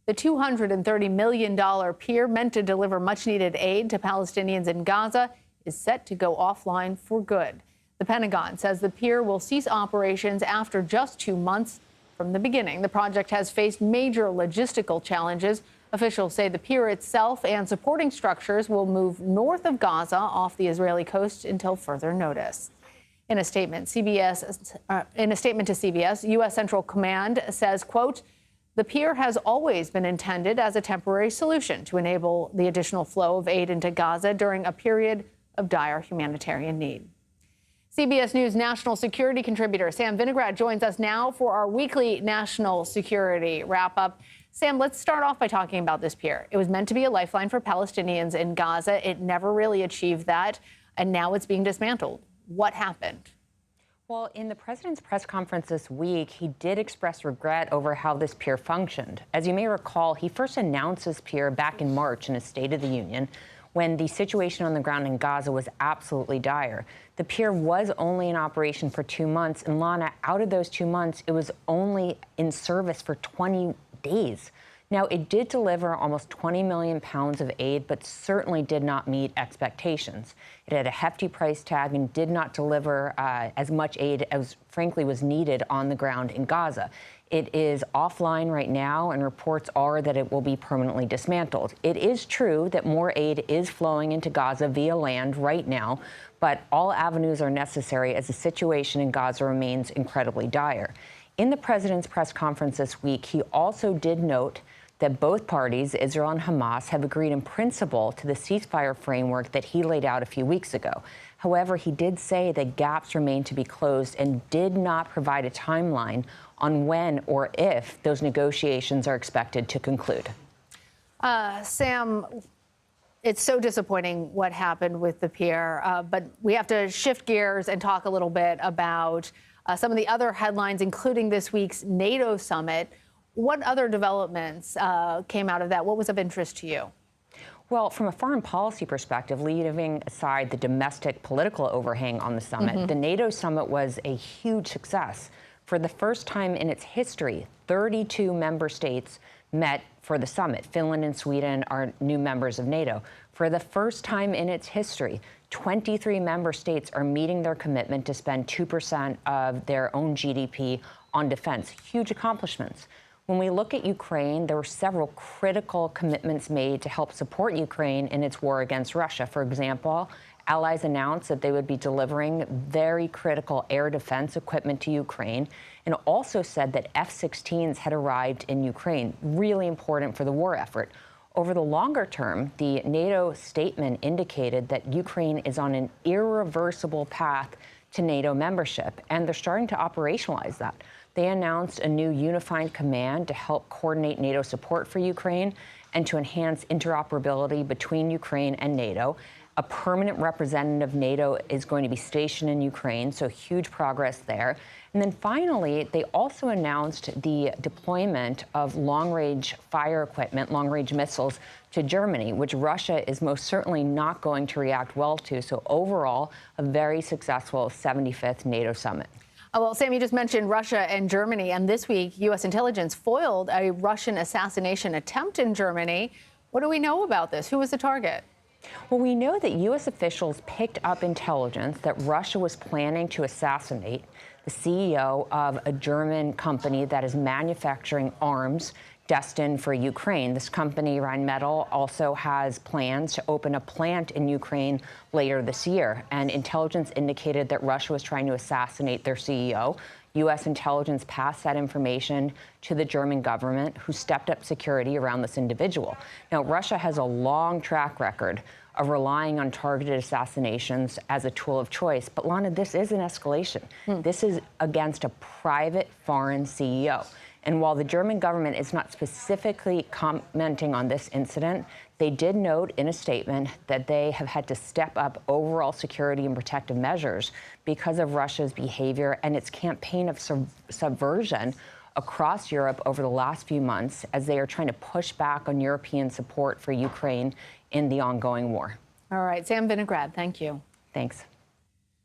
The $230 million pier meant to deliver much-needed aid to Palestinians in Gaza is set to go offline for good. The Pentagon says the pier will cease operations after just 2 months from the beginning. The project has faced major logistical challenges. Officials say the pier itself and supporting structures will move north of Gaza off the Israeli coast until further notice. In a statement to CBS, U.S. Central Command says, quote, "The pier has always been intended as a temporary solution to enable the additional flow of aid into Gaza during a period of dire humanitarian need." CBS News national security contributor Sam Vinograd joins us now for our weekly national security wrap-up. Sam, let's start off by talking about this pier. It was meant to be a lifeline for Palestinians in Gaza. It never really achieved that, and now it's being dismantled. What happened? Well, in the president's press conference this week, he did express regret over how this pier functioned. As you may recall, he first announced this pier back in March in his State of the Union when the situation on the ground in Gaza was absolutely dire. The pier was only in operation for 2 months, and Lana, out of those 2 months, it was only in service for 20 days. Now, it did deliver almost 20 million pounds of aid, but certainly did not meet expectations. It had a hefty price tag and did not deliver as much aid as, frankly, was needed on the ground in Gaza. It is offline right now, and reports are that it will be permanently dismantled. It is true that more aid is flowing into Gaza via land right now, but all avenues are necessary as the situation in Gaza remains incredibly dire. In the president's press conference this week, he also did note that both parties, Israel and Hamas, have agreed in principle to the ceasefire framework that he laid out a few weeks ago. However, he did say that gaps remain to be closed and did not provide a timeline on when or if those negotiations are expected to conclude. Sam, it's so disappointing what happened with the pier, but we have to shift gears and talk a little bit about some of the other headlines, including this week's NATO summit. What other developments came out of that? What was of interest to you? Well, from a foreign policy perspective, leaving aside the domestic political overhang on the summit, the NATO summit was a huge success. For the first time in its history, 32 member states met for the summit. Finland and Sweden are new members of NATO. For the first time in its history, 23 member states are meeting their commitment to spend 2% of their own GDP on defense. Huge accomplishments. When we look at Ukraine, there were several critical commitments made to help support Ukraine in its war against Russia. For example, allies announced that they would be delivering very critical air defense equipment to Ukraine, and also said that F-16s had arrived in Ukraine, really important for the war effort. Over the longer term, the NATO statement indicated that Ukraine is on an irreversible path to NATO membership, and they're starting to operationalize that. They announced a new unified command to help coordinate NATO support for Ukraine and to enhance interoperability between Ukraine and NATO. A permanent representative of NATO is going to be stationed in Ukraine, so huge progress there. And then finally, they also announced the deployment of long-range fire equipment, long-range missiles, to Germany, which Russia is most certainly not going to react well to. So overall, a very successful 75th NATO summit. Well, Sam, you just mentioned Russia and Germany, and this week, U.S. intelligence foiled a Russian assassination attempt in Germany. What do we know about this? Who was the target? Well, we know that U.S. officials picked up intelligence that Russia was planning to assassinate the CEO of a German company that is manufacturing arms destined for Ukraine. This company, Rheinmetall, also has plans to open a plant in Ukraine later this year. And intelligence indicated that Russia was trying to assassinate their CEO. U.S. intelligence passed that information to the German government, who stepped up security around this individual. Now, Russia has a long track record of relying on targeted assassinations as a tool of choice. But, Lana, this is an escalation. This is against a private foreign CEO. And while the German government is not specifically commenting on this incident, they did note in a statement that they have had to step up overall security and protective measures because of Russia's behavior and its campaign of subversion across Europe over the last few months, as they are trying to push back on European support for Ukraine in the ongoing war. All right, Sam Vinograd, thank you. Thanks.